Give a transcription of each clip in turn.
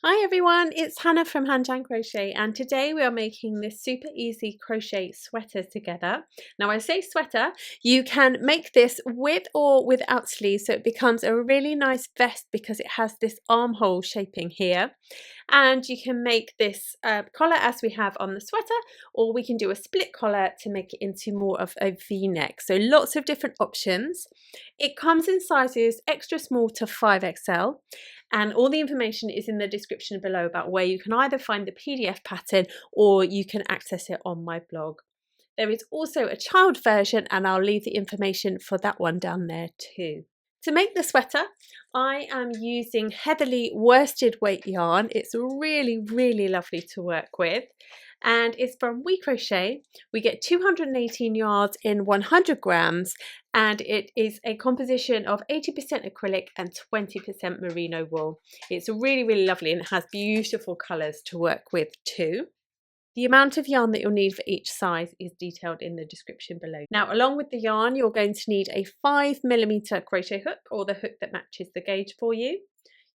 Hi everyone, it's Hannah from Hand Jam Crochet, and today we are making this super easy crochet sweater together. Now I say sweater, you can make this with or without sleeves, so it becomes a really nice vest because it has this armhole shaping here. And you can make this collar as we have on the sweater, or we can do a split collar to make it into more of a V-neck. So lots of different options. It comes in sizes extra small to 5XL. And all the information is in the description below about where you can either find the PDF pattern or you can access it on my blog. There is also a child version, and I'll leave the information for that one down there too. To make the sweater, I am using Heatherly worsted weight yarn. It's really lovely to work with, and it's from We Crochet. We get 218 yards in 100 grams, and it is a composition of 80% acrylic and 20% merino wool. It's really lovely, and it has beautiful colours to work with too. The amount of yarn that you'll need for each size is detailed in the description below. Now, along with the yarn, you're going to need a 5mm crochet hook, or the hook that matches the gauge for you.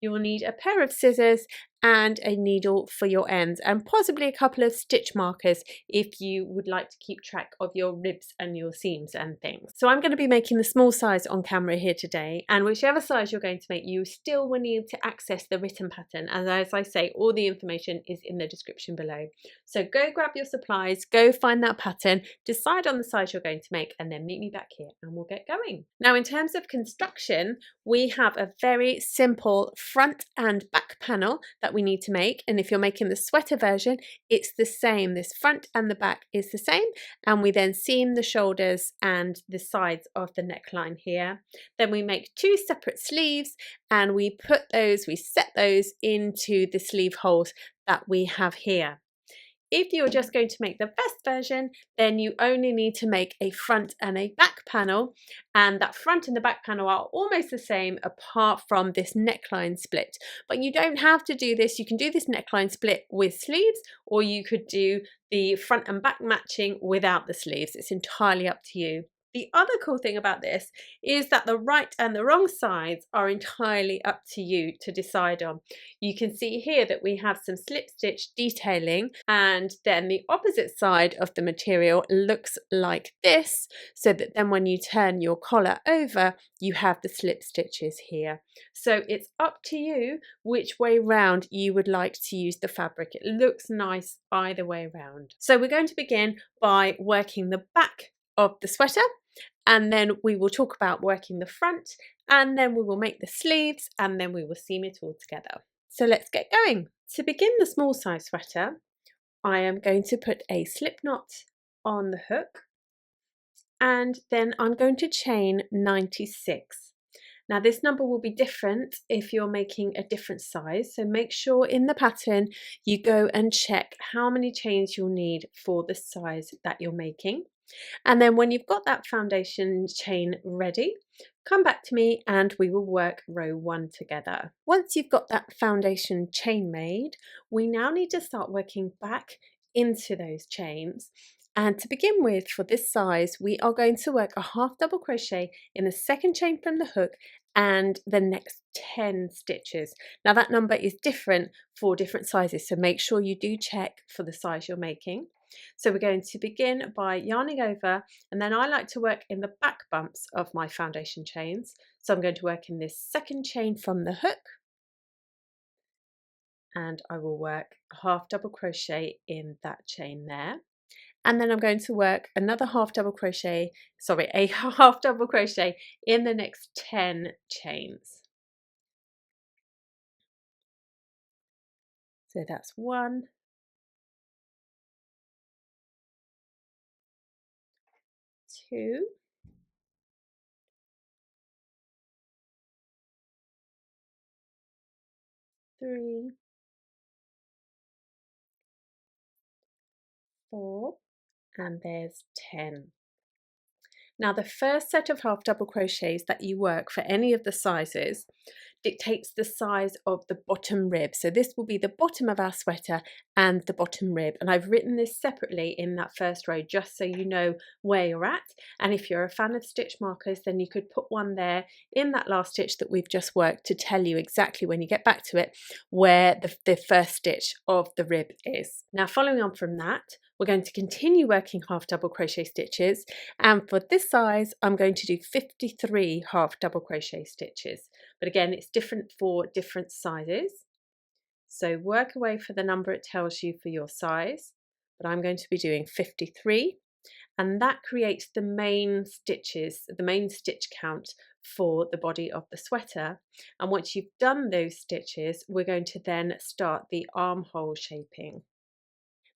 You will need a pair of scissors and a needle for your ends, and possibly a couple of stitch markers if you would like to keep track of your ribs and your seams and things. So I'm going to be making the small size on camera here today, and whichever size you're going to make, you still will need to access the written pattern, and as I say, all the information is in the description below. So go grab your supplies, go find that pattern, decide on the size you're going to make, and then meet me back here and we'll get going. Now, in terms of construction, we have a very simple front and back panel that we need to make, and if you're making the sweater version, it's the same. This front and the back is the same, and we then seam the shoulders and the sides of the neckline here. Then we make two separate sleeves, and we set those into the sleeve holes that we have here. If you're just going to make the vest version, then you only need to make a front and a back panel, and that front and the back panel are almost the same apart from this neckline split. But you don't have to do this. You can do this neckline split with sleeves, or you could do the front and back matching without the sleeves. It's entirely up to you. The other cool thing about this is that the right and the wrong sides are entirely up to you to decide on. You can see here that we have some slip stitch detailing, and then the opposite side of the material looks like this, so that then when you turn your collar over, you have the slip stitches here. So it's up to you which way round you would like to use the fabric. It looks nice either way round. So we're going to begin by working the back of the sweater, and then we will talk about working the front, and then we will make the sleeves, and then we will seam it all together. So let's get going. To begin the small size sweater, I am going to put a slip knot on the hook, and then I'm going to chain 96. Now this number will be different if you're making a different size, so make sure in the pattern you go and check how many chains you'll need for the size that you're making. And then when you've got that foundation chain ready, come back to me and we will work row 1 together. Once you've got that foundation chain made, we now need to start working back into those chains. And to begin with, for this size, we are going to work a half double crochet in the second chain from the hook and the next 10 stitches. Now that number is different for different sizes, so make sure you do check for the size you're making. So we're going to begin by yarning over, and then I like to work in the back bumps of my foundation chains. So I'm going to work in this second chain from the hook, and I will work a half double crochet in that chain there. And then I'm going to work another a half double crochet in the next 10 chains. So that's 1, 2, 3, 4, and there's 10. Now the first set of half double crochets that you work for any of the sizes, dictates the size of the bottom rib. So this will be the bottom of our sweater and the bottom rib. And I've written this separately in that first row just so you know where you're at. And if you're a fan of stitch markers, then you could put one there in that last stitch that we've just worked to tell you exactly when you get back to it where the first stitch of the rib is. Now following on from that, we're going to continue working half double crochet stitches, and for this size I'm going to do 53 half double crochet stitches, but again it's different for different sizes, so work away for the number it tells you for your size, but I'm going to be doing 53, and that creates the main stitches, the main stitch count for the body of the sweater. And once you've done those stitches, we're going to then start the armhole shaping.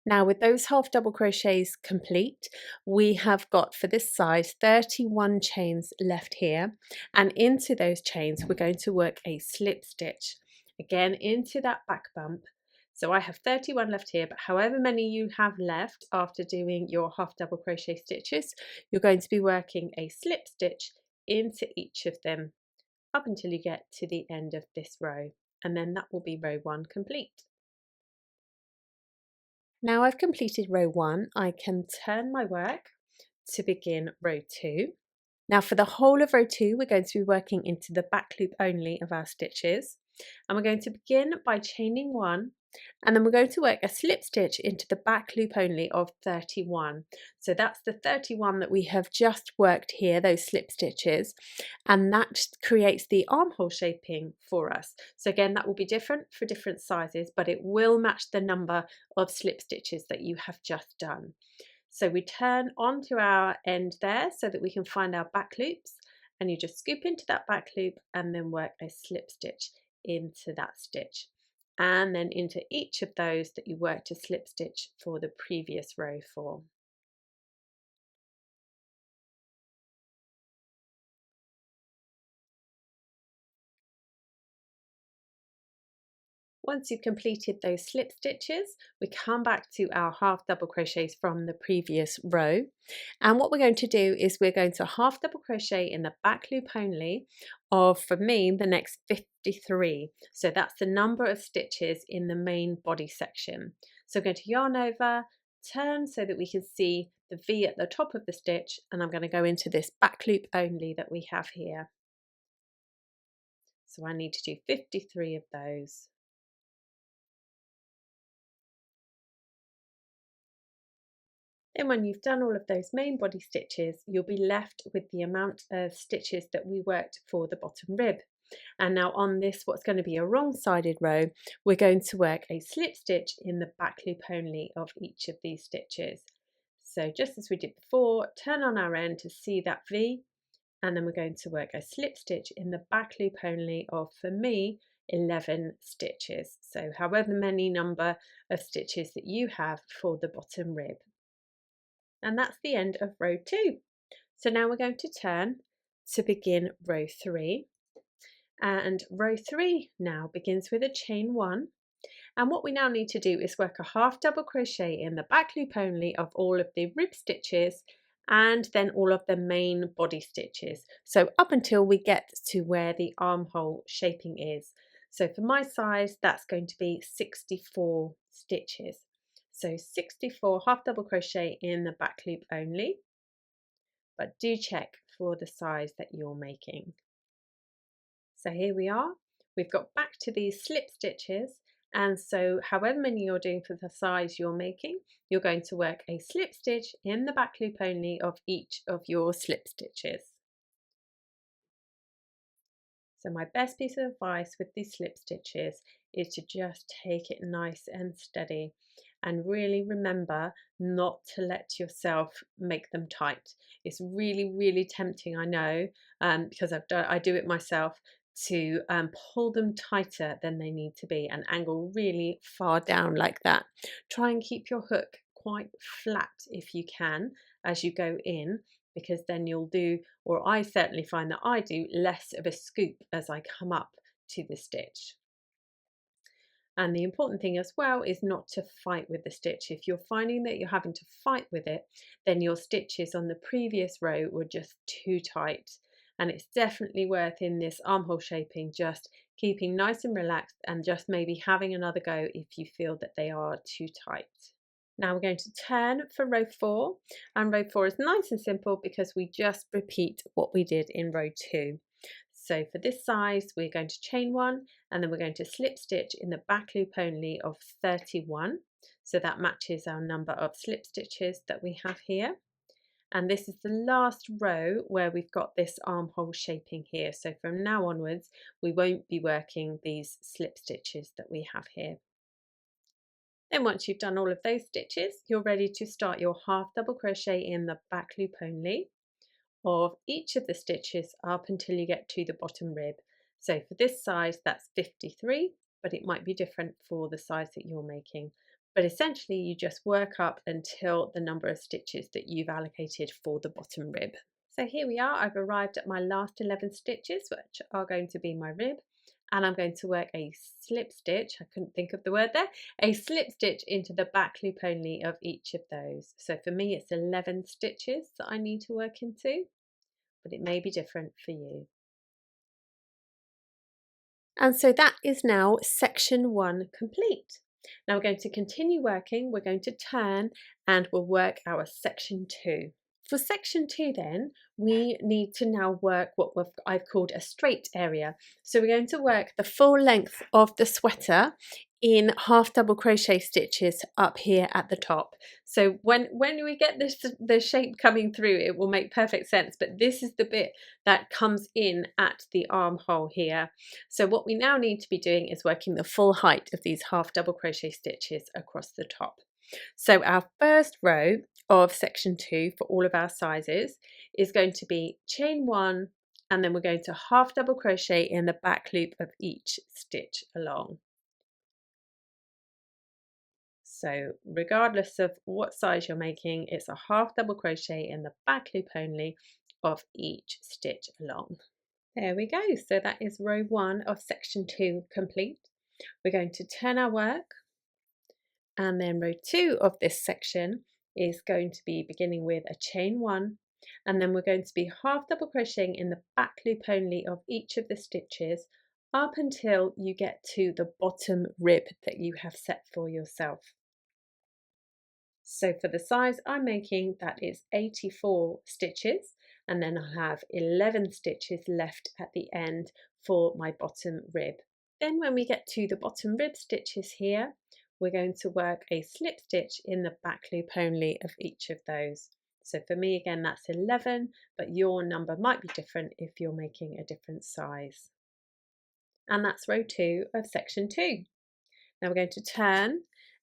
Now with those half double crochets complete, we have got for this size 31 chains left here, and into those chains we're going to work a slip stitch again into that back bump. So I have 31 left here, but however many you have left after doing your half double crochet stitches, you're going to be working a slip stitch into each of them up until you get to the end of this row, and then that will be row 1 complete. Now I've completed row 1, I can turn my work to begin row 2. Now for the whole of row 2, we're going to be working into the back loop only of our stitches, and we're going to begin by chaining 1, and then we're going to work a slip stitch into the back loop only of 31. So that's the 31 that we have just worked here, those slip stitches, and that creates the armhole shaping for us. So again, that will be different for different sizes, but it will match the number of slip stitches that you have just done. So we turn onto our end there so that we can find our back loops, and you just scoop into that back loop and then work a slip stitch into that stitch, and then into each of those that you worked a slip stitch for the previous row for. Once you've completed those slip stitches, we come back to our half double crochets from the previous row, and what we're going to do is we're going to half double crochet in the back loop only of, for me, the next 53. So that's the number of stitches in the main body section. So I'm going to yarn over, turn so that we can see the V at the top of the stitch, and I'm going to go into this back loop only that we have here. So I need to do 53 of those. Then when you've done all of those main body stitches, you'll be left with the amount of stitches that we worked for the bottom rib. And now on this, what's going to be a wrong-sided row, we're going to work a slip stitch in the back loop only of each of these stitches. So just as we did before, turn on our end to see that V, and then we're going to work a slip stitch in the back loop only of, for me, 11 stitches. So however many number of stitches that you have for the bottom rib. And that's the end of row 2. So now we're going to turn to begin row 3, and row 3 now begins with a chain 1, and what we now need to do is work a half double crochet in the back loop only of all of the rib stitches and then all of the main body stitches, so up until we get to where the armhole shaping is. So for my size, that's going to be 64 stitches. So 64 half double crochet in the back loop only, but do check for the size that you're making. So here we are, we've got back to these slip stitches, and so however many you're doing for the size you're making, you're going to work a slip stitch in the back loop only of each of your slip stitches. So my best piece of advice with these slip stitches is to just take it nice and steady, and really remember not to let yourself make them tight. It's really tempting, I know, because I do it myself, to pull them tighter than they need to be and angle really far down like that. Try and keep your hook quite flat if you can as you go in, because then you'll do, or I certainly find that I do, less of a scoop as I come up to the stitch. And the important thing as well is not to fight with the stitch. If you're finding that you're having to fight with it, then your stitches on the previous row were just too tight. And it's definitely worth, in this armhole shaping, just keeping nice and relaxed and just maybe having another go if you feel that they are too tight. Now we're going to turn for row 4, and row 4 is nice and simple because we just repeat what we did in row 2. So for this size we're going to chain 1 and then we're going to slip stitch in the back loop only of 31, so that matches our number of slip stitches that we have here. And this is the last row where we've got this armhole shaping here, so from now onwards we won't be working these slip stitches that we have here. Then once you've done all of those stitches, you're ready to start your half double crochet in the back loop only of each of the stitches up until you get to the bottom rib. So for this size that's 53, but it might be different for the size that you're making. But essentially you just work up until the number of stitches that you've allocated for the bottom rib. So here we are, I've arrived at my last 11 stitches, which are going to be my rib. And I'm going to work a slip stitch, I couldn't think of the word there, a slip stitch into the back loop only of each of those. So for me it's 11 stitches that I need to work into, but it may be different for you. And so that is now section 1 complete. Now we're going to continue working, we're going to turn and we'll work our section 2. For section 2 then, we need to now work what I've called a straight area. So we're going to work the full length of the sweater in half double crochet stitches up here at the top. So when we get the shape coming through, it will make perfect sense, but this is the bit that comes in at the armhole here. So what we now need to be doing is working the full height of these half double crochet stitches across the top. So our first row of section 2 for all of our sizes is going to be chain 1 and then we're going to half double crochet in the back loop of each stitch along. So regardless of what size you're making, it's a half double crochet in the back loop only of each stitch along. There we go, so that is row 1 of section 2 complete. We're going to turn our work, and then row 2 of this section is going to be beginning with a chain 1, and then we're going to be half double crocheting in the back loop only of each of the stitches up until you get to the bottom rib that you have set for yourself. So for the size I'm making, that is 84 stitches, and then I have 11 stitches left at the end for my bottom rib. Then when we get to the bottom rib stitches here, we're going to work a slip stitch in the back loop only of each of those. So for me again that's 11, but your number might be different if you're making a different size. And that's row 2 of section 2. Now we're going to turn,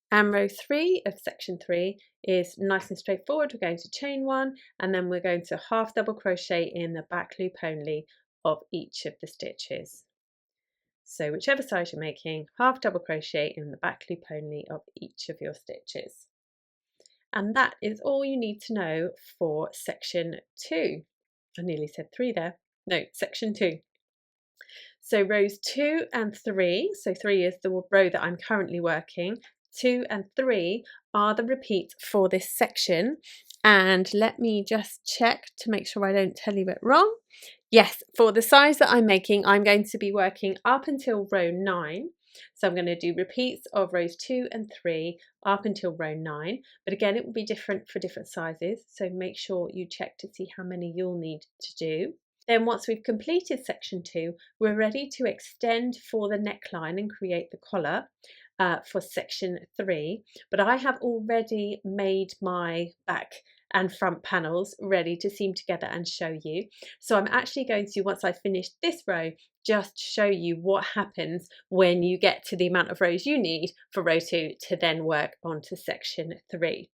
and row 3 of section 3 is nice and straightforward. We're going to chain 1 and then we're going to half double crochet in the back loop only of each of the stitches. So whichever size you're making, half double crochet in the back loop only of each of your stitches. And that is all you need to know for section 2. I nearly said 3 there. No, section 2. So rows 2 and 3, so 3 is the row that I'm currently working, 2 and 3 are the repeats for this section. And let me just check to make sure I don't tell you it wrong. Yes, for the size that I'm making, I'm going to be working up until row 9. So I'm going to do repeats of rows 2 and 3 up until row 9. But again, it will be different for different sizes. So make sure you check to see how many you'll need to do. Then once we've completed section 2, we're ready to extend for the neckline and create the collar for section 3. But I have already made my back and front panels ready to seam together and show you. So I'm actually going to, once I've finished this row, just show you what happens when you get to the amount of rows you need for row 2 to then work onto section 3.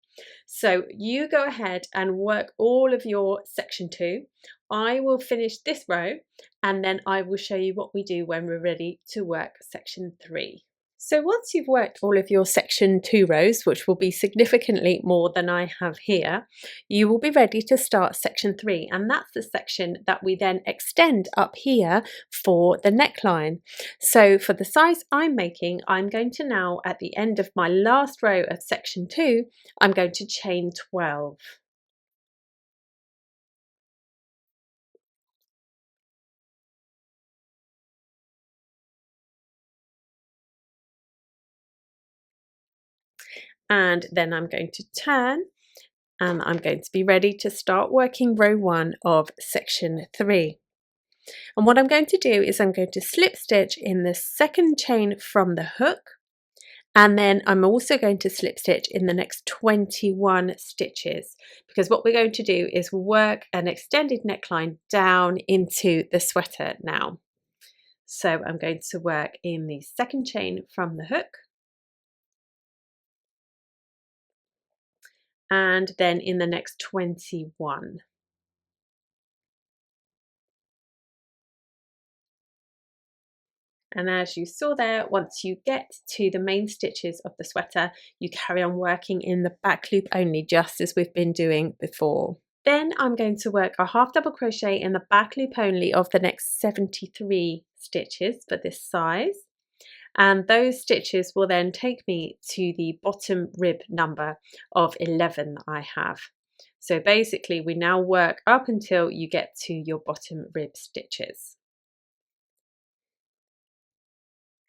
So you go ahead and work all of your section 2. I will finish this row and then I will show you what we do when we're ready to work section 3. So once you've worked all of your section 2 rows, which will be significantly more than I have here, you will be ready to start section 3, and that's the section that we then extend up here for the neckline. So for the size I'm making, I'm going to now, at the end of my last row of section 2, I'm going to chain 12. and then I'm going to turn, and I'm going to be ready to start working row 1 of section 3. And what I'm going to do is I'm going to slip stitch in the second chain from the hook, and then I'm also going to slip stitch in the next 21 stitches, because what we're going to do is work an extended neckline down into the sweater now. So I'm going to work in the second chain from the hook, and then in the next 21. And as you saw there, once you get to the main stitches of the sweater, you carry on working in the back loop only, just as we've been doing before. Then I'm going to work a half double crochet in the back loop only of the next 73 stitches for this size. And those stitches will then take me to the bottom rib number of 11 that I have. So basically we now work up until you get to your bottom rib stitches.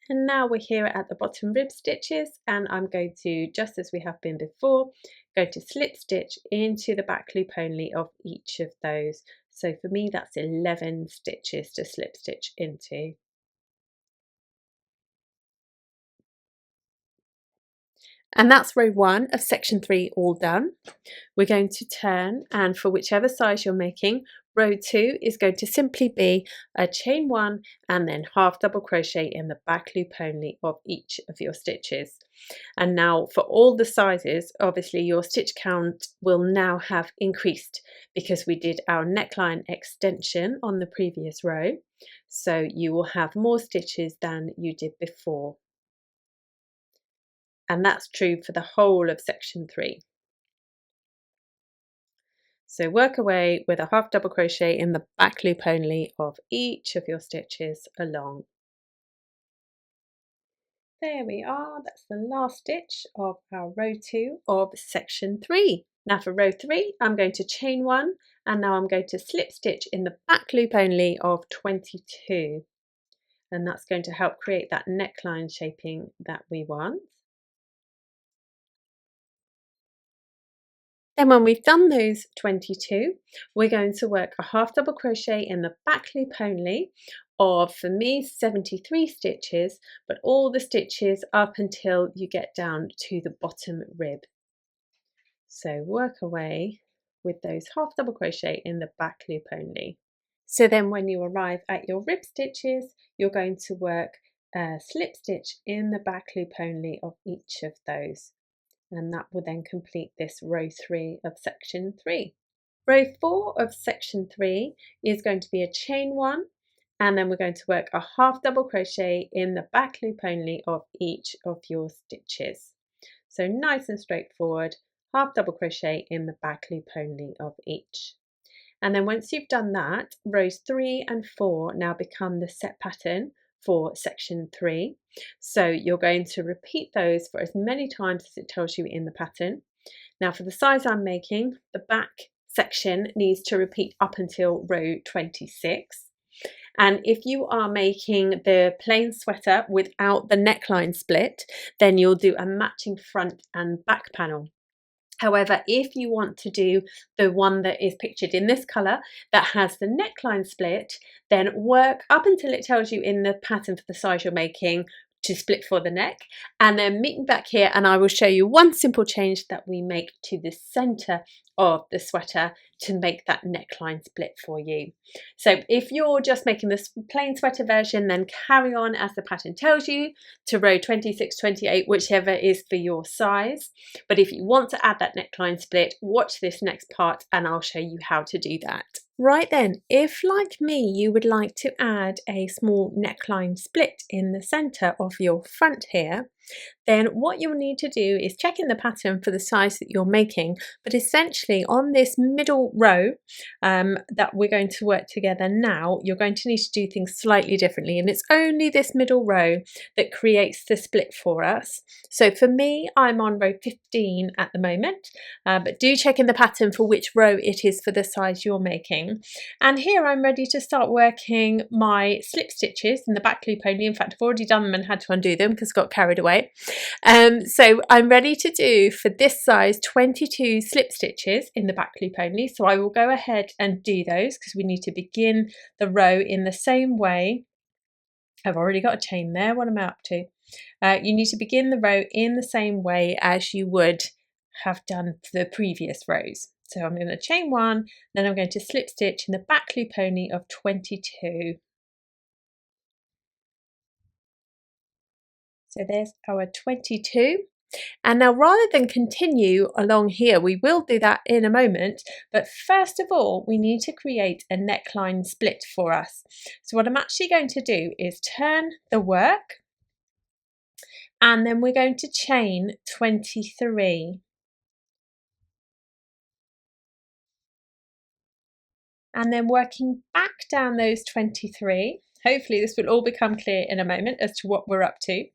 And now we're here at the bottom rib stitches, and I'm going to, just as we have been before, go to slip stitch into the back loop only of each of those. So for me that's 11 stitches to slip stitch into. And that's row 1 of section 3 all done. We're going to turn, and for whichever size you're making, row 2 is going to simply be a chain 1 and then half double crochet in the back loop only of each of your stitches. And now for all the sizes, obviously your stitch count will now have increased because we did our neckline extension on the previous row. So you will have more stitches than you did before. And that's true for the whole of section 3. So work away with a half double crochet in the back loop only of each of your stitches along. There we are, that's the last stitch of our row 2 of section 3. Now for row 3, I'm going to chain 1, and now I'm going to slip stitch in the back loop only of 22. And that's going to help create that neckline shaping that we want. Then when we've done those 22, we're going to work a half double crochet in the back loop only of, for me, 73 stitches, but all the stitches up until you get down to the bottom rib. So work away with those half double crochet in the back loop only. So then when you arrive at your rib stitches, you're going to work a slip stitch in the back loop only of each of those. And that will then complete this row 3 of section 3. Row 4 of section 3 is going to be a chain 1, and then we're going to work a half double crochet in the back loop only of each of your stitches. So nice and straightforward, half double crochet in the back loop only of each. And then once you've done that, rows 3 and 4 now become the set pattern for section 3. So you're going to repeat those for as many times as it tells you in the pattern. Now for the size I'm making, the back section needs to repeat up until row 26. And if you are making the plain sweater without the neckline split, then you'll do a matching front and back panel. However, if you want to do the one that is pictured in this colour that has the neckline split, then work up until it tells you in the pattern for the size you're making to split for the neck, and then meet me back here and I will show you one simple change that we make to the centre of the sweater to make that neckline split for you. So if you're just making this plain sweater version, then carry on as the pattern tells you to row 26, 28, whichever is for your size. But if you want to add that neckline split, watch this next part and I'll show you how to do that. Right then, if like me you would like to add a small neckline split in the centre of your front here, then what you'll need to do is check in the pattern for the size that you're making, but essentially on this middle row that we're going to work together now, you're going to need to do things slightly differently, and it's only this middle row that creates the split for us. So for me, I'm on row 15 at the moment, but do check in the pattern for which row it is for the size you're making. And here I'm ready to start working my slip stitches in the back loop only. In fact, I've already done them and had to undo them because I got carried away. way. So I'm ready to do for this size 22 slip stitches in the back loop only. So I will go ahead and do those because we need to begin the row in the same way. I've already got a chain there. What am I up to? You need to begin the row in the same way as you would have done the previous rows. So I'm going to chain 1, then I'm going to slip stitch in the back loop only of 22. So there's our 22. And now rather than continue along here, we will do that in a moment, but first of all we need to create a neckline split for us. So what I'm actually going to do is turn the work, and then we're going to chain 23. And then working back down those 23, hopefully this will all become clear in a moment as to what we're up to.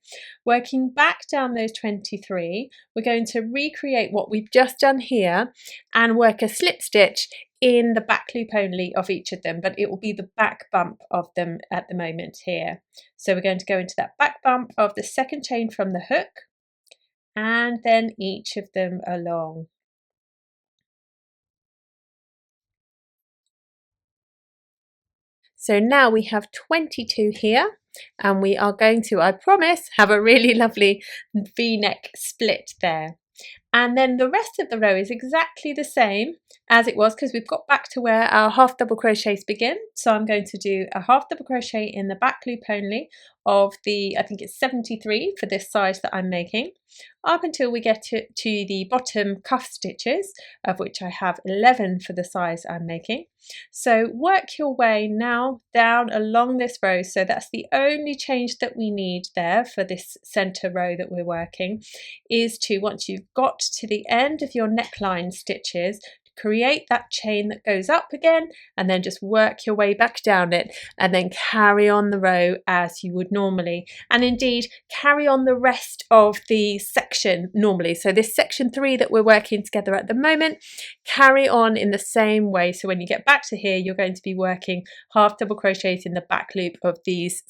Working back down those 23, we're going to recreate what we've just done here and work a slip stitch in the back loop only of each of them, but it will be the back bump of them at the moment here. So we're going to go into that back bump of the second chain from the hook and then each of them along. So now we have 22 here, and we are going to, I promise, have a really lovely V-neck split there. And then the rest of the row is exactly the same as it was because we've got back to where our half double crochets begin. So I'm going to do a half double crochet in the back loop only of the, I think it's 73 for this size that I'm making, up until we get to the bottom cuff stitches, of which I have 11 for the size I'm making. So work your way now down along this row. So that's the only change that we need there for this center row that we're working, is to, once you've got to the end of your neckline stitches, create that chain that goes up again and then just work your way back down it and then carry on the row as you would normally, and indeed carry on the rest of the section normally. So this section 3 that we're working together at the moment, carry on in the same way. So when you get back to here, you're going to be working half double crochets in the back loop of these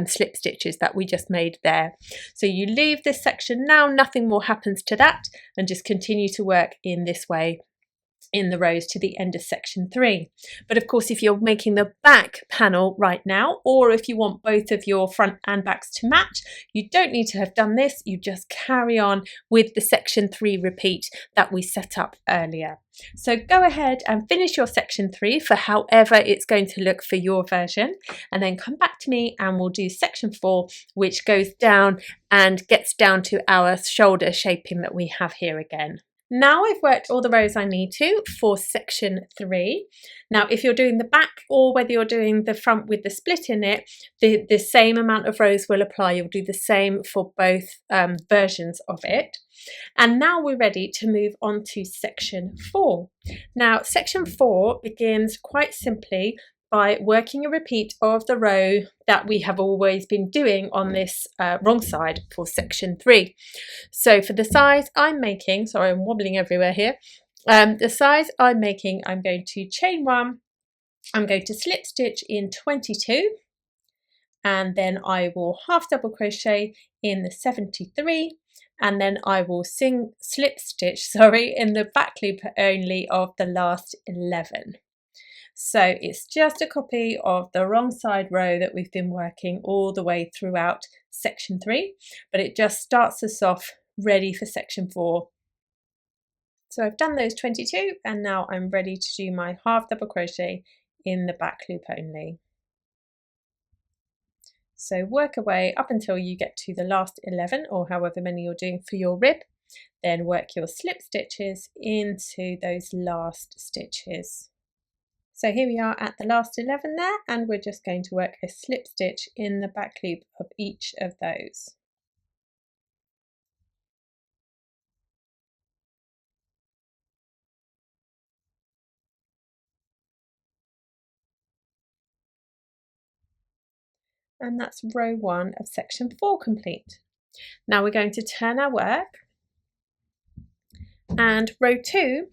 slip stitches that we just made there. So you leave this section now, nothing more happens to that, and just continue to work in this way in the rows to the end of section 3. But of course, if you're making the back panel right now, or if you want both of your front and backs to match, you don't need to have done this. You just carry on with the section 3 repeat that we set up earlier. So go ahead and finish your section 3 for however it's going to look for your version, and then come back to me and we'll do section 4, which goes down and gets down to our shoulder shaping that we have here again. Now I've worked all the rows I need to for section 3. Now if you're doing the back or whether you're doing the front with the split in it, the same amount of rows will apply. You'll do the same for both versions of it. And now we're ready to move on to section 4. Now section 4 begins quite simply by working a repeat of the row that we have always been doing on this wrong side for section 3. So for the size I'm making, sorry I'm wobbling everywhere here, the size I'm making, I'm going to chain 1, I'm going to slip stitch in 22, and then I will half double crochet in the 73, and then I will slip stitch in the back loop only of the last 11. So it's just a copy of the wrong side row that we've been working all the way throughout section 3, but it just starts us off ready for section 4. So I've done those 22 and now I'm ready to do my half double crochet in the back loop only. So work away up until you get to the last 11 or however many you're doing for your rib, then work your slip stitches into those last stitches. So here we are at the last 11 there, and we're just going to work a slip stitch in the back loop of each of those. And that's row 1 of section 4 complete. Now we're going to turn our work, and row 2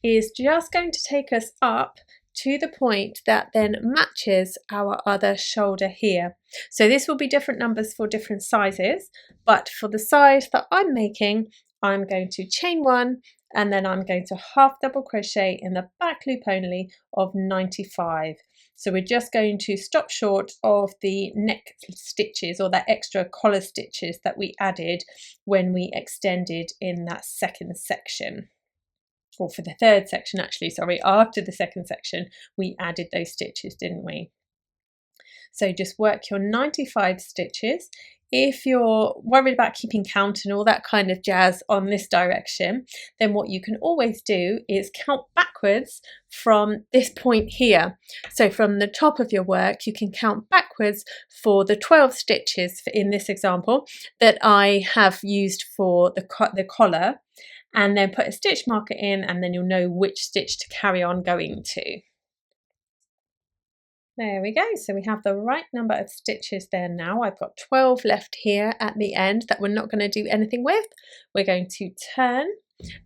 is just going to take us up to the point that then matches our other shoulder here. So this will be different numbers for different sizes, but for the size that I'm making, I'm going to chain 1 and then I'm going to half double crochet in the back loop only of 95. So we're just going to stop short of the neck stitches or that extra collar stitches that we added when we extended in that second section. Or for the third section actually, sorry, after the second section we added those stitches, didn't we? So just work your 95 stitches. If you're worried about keeping count and all that kind of jazz on this direction, then what you can always do is count backwards from this point here. So from the top of your work, you can count backwards for the 12 stitches in this example that I have used for the collar, and then put a stitch marker in, and then you'll know which stitch to carry on going to. There we go, so we have the right number of stitches there now. I've got 12 left here at the end that we're not going to do anything with. We're going to turn,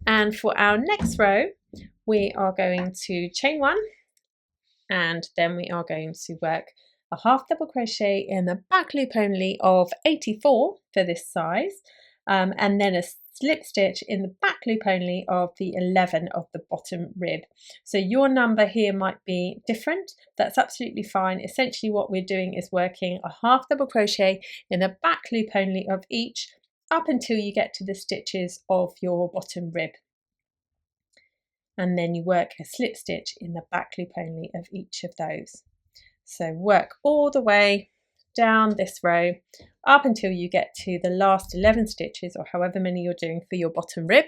and for our next row we are going to chain 1, and then we are going to work a half double crochet in the back loop only of 84 for this size, and then a slip stitch in the back loop only of the 11 of the bottom rib. So your number here might be different. That's absolutely fine. Essentially what we're doing is working a half double crochet in the back loop only of each up until you get to the stitches of your bottom rib. And then you work a slip stitch in the back loop only of each of those. So work all the way down this row up until you get to the last 11 stitches, or however many you're doing for your bottom rib.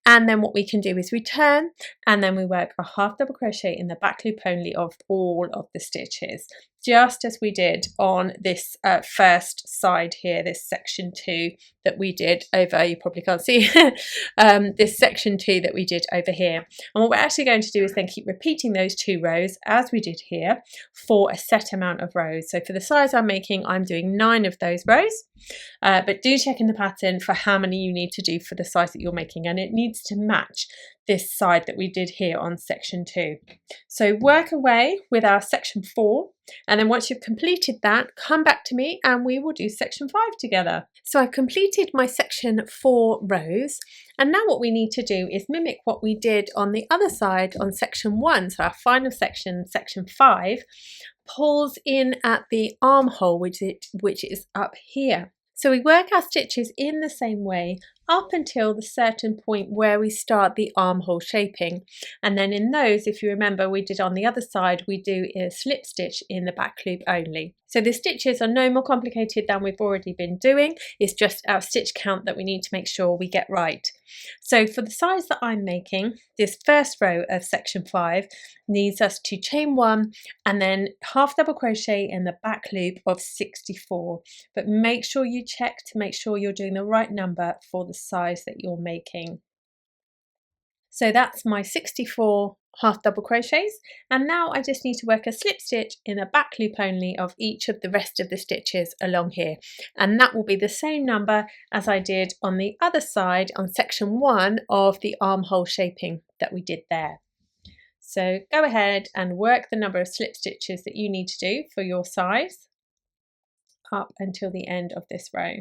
And then what we can do is we turn, and then we work a half double crochet in the back loop only of all of the stitches, just as we did on this first side here, this section 2 that we did over, you probably can't see, this section 2 that we did over here. And what we're actually going to do is then keep repeating those 2 rows as we did here for a set amount of rows. So for the size I'm making, I'm doing 9 of those rows, but do check in the pattern for how many you need to do for the size that you're making, and it needs to match this side that we did here on section 2. So work away with our section 4, and then once you've completed that, come back to me and we will do section 5 together. So I've completed my section 4 rows, and now what we need to do is mimic what we did on the other side on section 1. So our final section, section 5, pulls in at the armhole, which is up here. So we work our stitches in the same way up until the certain point where we start the armhole shaping, and then in those, if you remember, we did on the other side, we do a slip stitch in the back loop only. So the stitches are no more complicated than we've already been doing. It's just our stitch count that we need to make sure we get right. So for the size that I'm making, this first row of section 5 needs us to chain 1 and then half double crochet in the back loop of 64, but make sure you check to make sure you're doing the right number for the size that you're making. So that's my 64 half double crochets, and now I just need to work a slip stitch in a back loop only of each of the rest of the stitches along here, and that will be the same number as I did on the other side on section 1 of the armhole shaping that we did there. So go ahead and work the number of slip stitches that you need to do for your size up until the end of this row.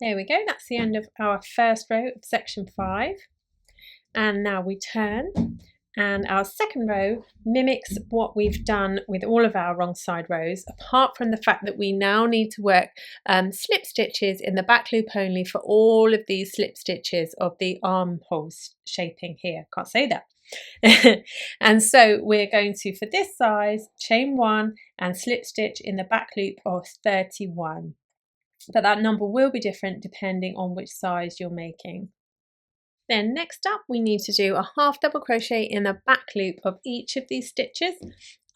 There we go, that's the end of our first row of section 5. And now we turn, and our second row mimics what we've done with all of our wrong side rows, apart from the fact that we now need to work slip stitches in the back loop only for all of these slip stitches of the armholes shaping here. Can't say that. And so we're going to, for this size, chain 1 and slip stitch in the back loop of 31. But that number will be different depending on which size you're making. Then next up, we need to do a half double crochet in the back loop of each of these stitches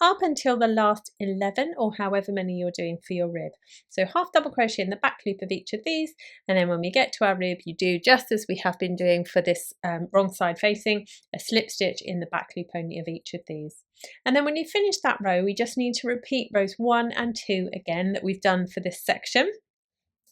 up until the last 11, or however many you're doing for your rib. So half double crochet in the back loop of each of these, and then when we get to our rib, you do just as we have been doing for this wrong side facing, a slip stitch in the back loop only of each of these. And then when you finish that row, we just need to repeat rows 1 and 2 again that we've done for this section.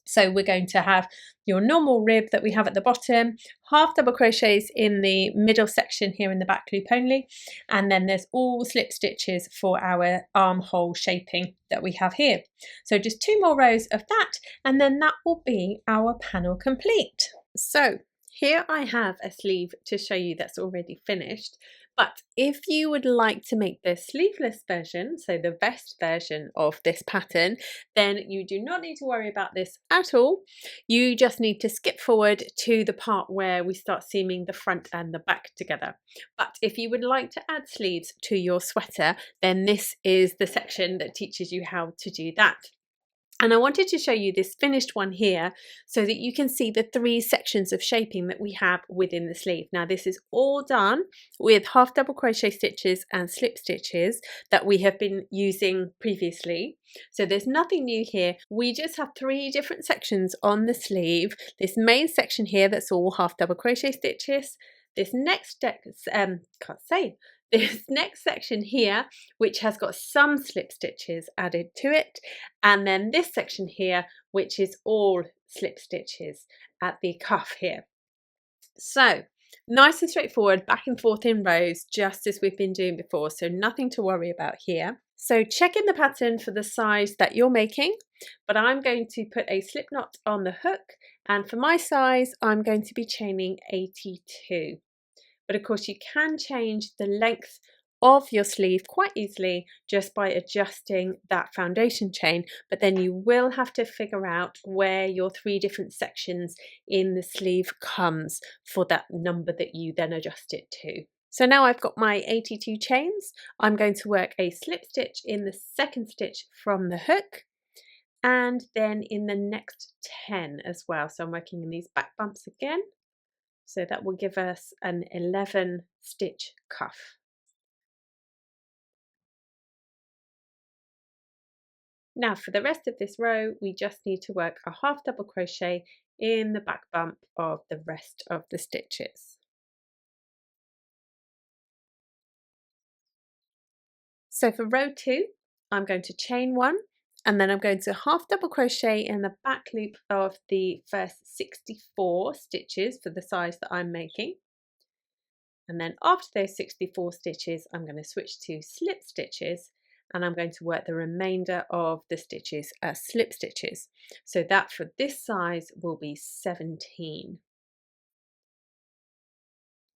So we're going to have your normal rib that we have at the bottom, half double crochets in the middle section here in the back loop only, and then there's all slip stitches for our armhole shaping that we have here. So just 2 more rows of that, and then that will be our panel complete. So here I have a sleeve to show you that's already finished. But if you would like to make the sleeveless version, so the vest version of this pattern, then you do not need to worry about this at all. You just need to skip forward to the part where we start seaming the front and the back together. But if you would like to add sleeves to your sweater, then this is the section that teaches you how to do that. And I wanted to show you this finished one here so that you can see the 3 sections of shaping that we have within the sleeve. Now this is all done with half double crochet stitches and slip stitches that we have been using previously. So there's nothing new here. We just have 3 different sections on the sleeve. This main section here that's all half double crochet stitches. This next this next section here, which has got some slip stitches added to it, and then this section here, which is all slip stitches at the cuff here. So nice and straightforward, back and forth in rows, just as we've been doing before, so nothing to worry about here. So check in the pattern for the size that you're making, but I'm going to put a slip knot on the hook, and for my size I'm going to be chaining 82. But of course you can change the length of your sleeve quite easily just by adjusting that foundation chain, but then you will have to figure out where your 3 different sections in the sleeve comes for that number that you then adjust it to. So now I've got my 82 chains. I'm going to work a slip stitch in the second stitch from the hook, and then in the next 10 as well. So I'm working in these back bumps again. So that will give us an 11 stitch cuff. Now for the rest of this row, we just need to work a half double crochet in the back bump of the rest of the stitches. So for row 2, I'm going to chain 1, and then I'm going to half double crochet in the back loop of the first 64 stitches for the size that I'm making. And then after those 64 stitches, I'm going to switch to slip stitches, and I'm going to work the remainder of the stitches as slip stitches. So that for this size will be 17.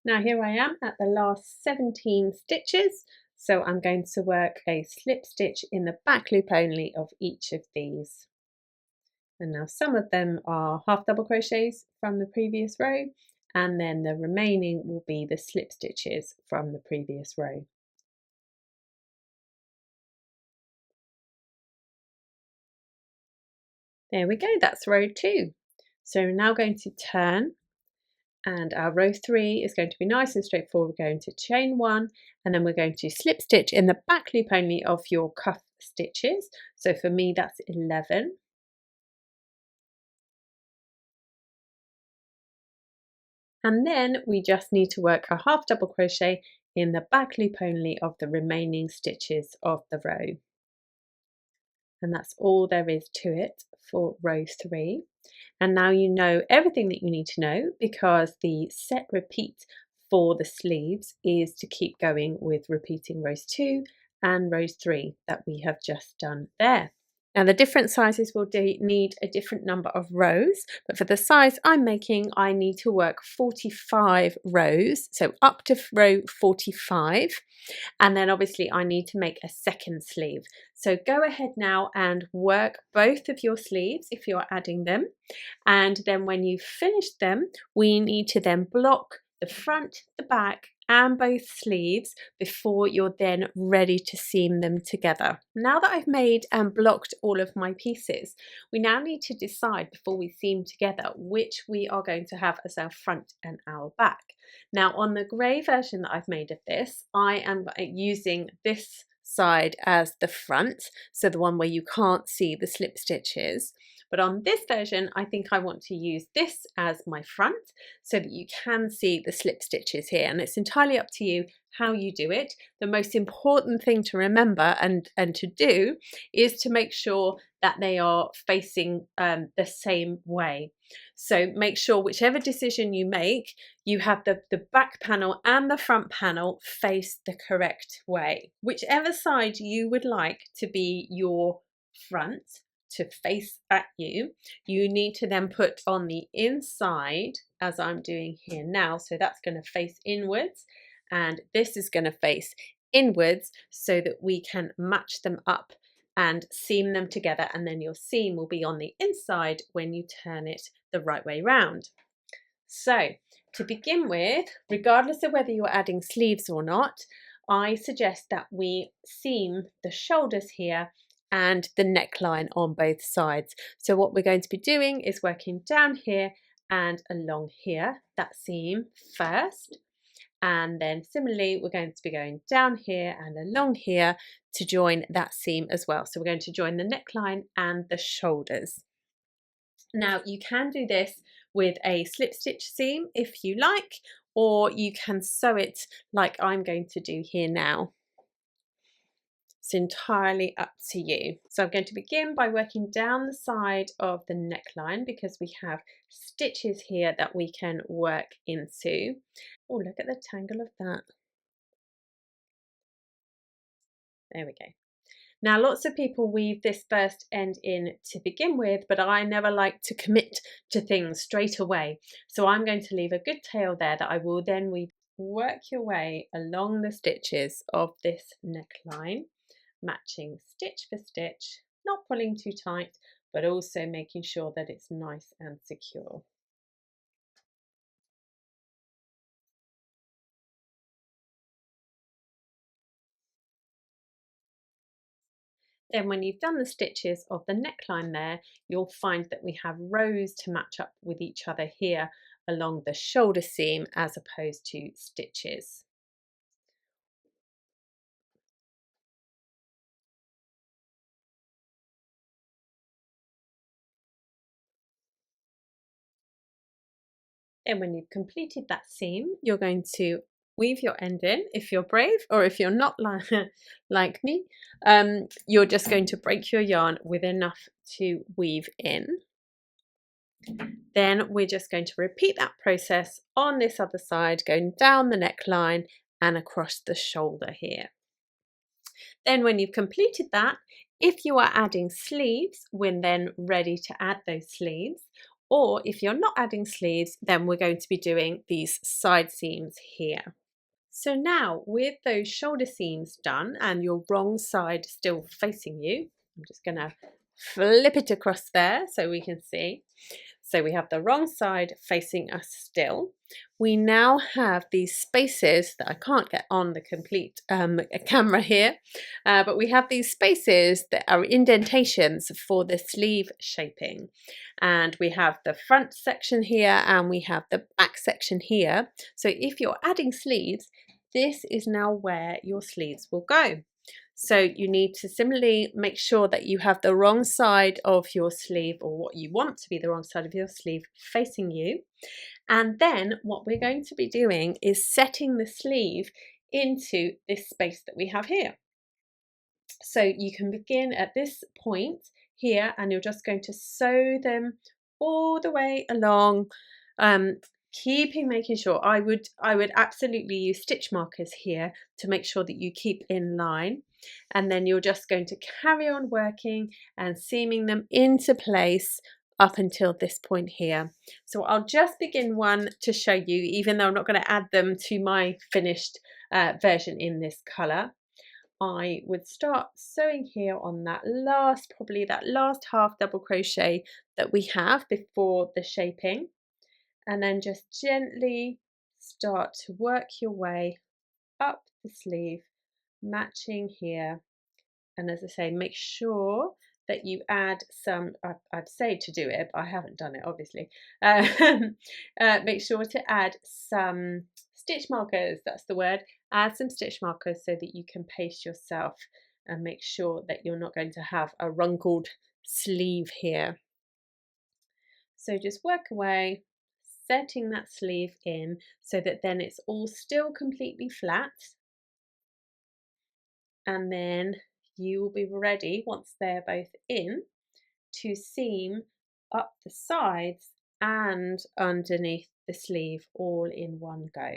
Now here I am at the last 17 stitches. So I'm going to work a slip stitch in the back loop only of each of these. And now some of them are half double crochets from the previous row, and then the remaining will be the slip stitches from the previous row. There we go, that's row 2. So we're now going to turn, and our row 3 is going to be nice and straightforward. We're going to chain 1, and then we're going to slip stitch in the back loop only of your cuff stitches. So for me that's 11. And then we just need to work a half double crochet in the back loop only of the remaining stitches of the row. And that's all there is to it for row 3. And now you know everything that you need to know, because the set repeat for the sleeves is to keep going with repeating rows 2 and rows 3 that we have just done there. Now the different sizes will need a different number of rows, but for the size I'm making, I need to work 45 rows, so up to row 45, and then obviously I need to make a second sleeve. So go ahead now and work both of your sleeves if you're adding them, and then when you've finished them, we need to then block the front, the back, and both sleeves before you're then ready to seam them together. Now that I've made and blocked all of my pieces, we now need to decide before we seam together which we are going to have as our front and our back. Now on the grey version that I've made of this, I am using this side as the front, so the one where you can't see the slip stitches. but on this version I think I want to use this as my front so that you can see the slip stitches here, and it's entirely up to you how you do it. The most important thing to remember and to do is to make sure that they are facing the same way. So make sure whichever decision you make, you have the back panel and the front panel face the correct way. Whichever side you would like to be your front, to face at you, you need to then put on the inside as I'm doing here now. So that's going to face inwards and this is going to face inwards so that we can match them up and seam them together, and then your seam will be on the inside when you turn it the right way round. So to begin with, regardless of whether you're adding sleeves or not, I suggest that we seam the shoulders here and the neckline on both sides. So what we're going to be doing is working down here and along here, that seam first, and then similarly we're going to be going down here and along here to join that seam as well. So we're going to join the neckline and the shoulders. Now you can do this with a slip stitch seam if you like, or you can sew it like I'm going to do here now. It's entirely up to you. So I'm going to begin by working down the side of the neckline because we have stitches here that we can work into. Oh, look at the tangle of that. There we go. Now lots of people weave this first end in to begin with, but I never like to commit to things straight away. So I'm going to leave a good tail there that I will then weave. Work your way along the stitches of this neckline, matching stitch for stitch, not pulling too tight, but also making sure that it's nice and secure. Then when you've done the stitches of the neckline there, you'll find that we have rows to match up with each other here along the shoulder seam as opposed to stitches. Then when you've completed that seam, you're going to weave your end in if you're brave, or if you're not like me, you're just going to break your yarn with enough to weave in. Then we're just going to repeat that process on this other side, going down the neckline and across the shoulder here. Then when you've completed that, if you are adding sleeves, we're then ready to add those sleeves. Or if you're not adding sleeves, then we're going to be doing these side seams here. So now with those shoulder seams done and your wrong side still facing you, I'm just going to flip it across there so we can see. So we have the wrong side facing us still. We now have these spaces that I can't get on the complete camera here, but we have these spaces that are indentations for the sleeve shaping. And we have the front section here and we have the back section here. So if you're adding sleeves, this is now where your sleeves will go. So you need to similarly make sure that you have the wrong side of your sleeve, or what you want to be the wrong side of your sleeve, facing you. And then what we're going to be doing is setting the sleeve into this space that we have here. So you can begin at this point here and you're just going to sew them all the way along, making sure I would absolutely use stitch markers here to make sure that you keep in line, and then you're just going to carry on working and seaming them into place up until this point here. So I'll just begin one to show you, even though I'm not going to add them to my finished version in this colour. I would start sewing here on that last, probably that last half double crochet that we have before the shaping, and then just gently start to work your way up the sleeve, matching here. And as I say, make sure that you add some, I'd say to do it, but I haven't done it obviously. Make sure to add some stitch markers, that's the word. Add some stitch markers so that you can pace yourself and make sure that you're not going to have a wrinkled sleeve here. So just work away, setting that sleeve in so that then it's all still completely flat, and then you will be ready once they're both in to seam up the sides and underneath the sleeve all in one go.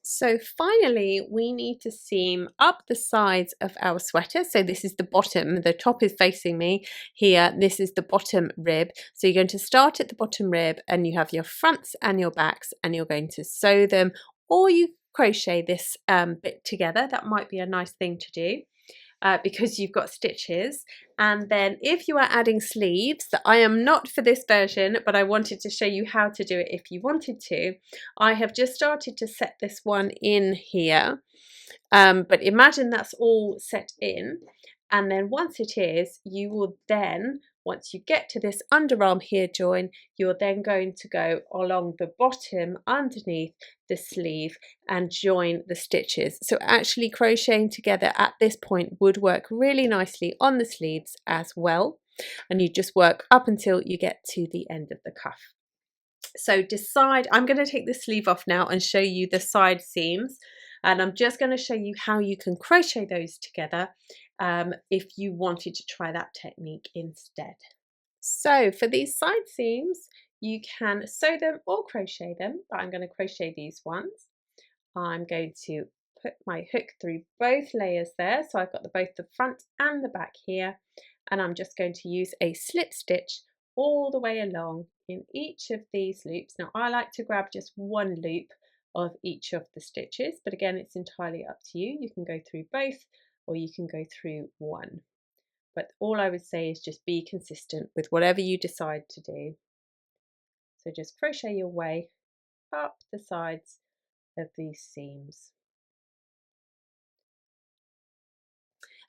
So finally, we need to seam up the sides of our sweater. So this is the bottom, the top is facing me here. This is the bottom rib. So you're going to start at the bottom rib and you have your fronts and your backs and you're going to sew them, or you crochet this bit together. That might be a nice thing to do. Because you've got stitches. And then if you are adding sleeves, that I am not for this version, but I wanted to show you how to do it if you wanted to. I have just started to set this one in here, but imagine that's all set in, and then once it is, you will then, once you get to this underarm here join, you're then going to go along the bottom underneath the sleeve and join the stitches. So actually crocheting together at this point would work really nicely on the sleeves as well. And you just work up until you get to the end of the cuff. So decide, I'm going to take the sleeve off now and show you the side seams. And I'm just going to show you how you can crochet those together if you wanted to try that technique instead. So for these side seams, you can sew them or crochet them, but I'm going to crochet these ones. I'm going to put my hook through both layers there. So I've got both the front and the back here, and I'm just going to use a slip stitch all the way along in each of these loops. Now I like to grab just one loop of each of the stitches, but again it's entirely up to you. You can go through both or you can go through one, but all I would say is just be consistent with whatever you decide to do. So just crochet your way up the sides of these seams.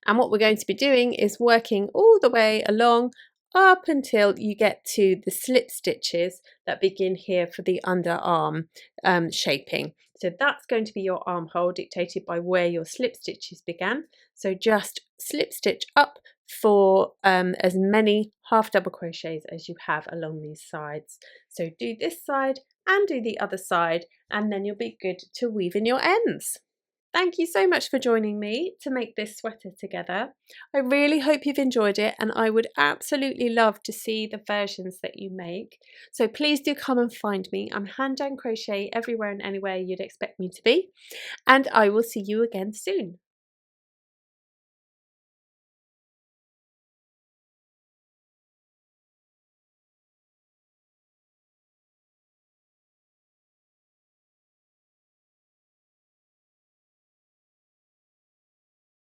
And what we're going to be doing is working all the way along up until you get to the slip stitches that begin here for the underarm shaping. So that's going to be your armhole, dictated by where your slip stitches began. So just slip stitch up for as many half double crochets as you have along these sides. So do this side and do the other side, and then you'll be good to weave in your ends. Thank you so much for joining me to make this sweater together. I really hope you've enjoyed it, and I would absolutely love to see the versions that you make. So please do come and find me. I'm hand and crochet everywhere and anywhere you'd expect me to be, and I will see you again soon.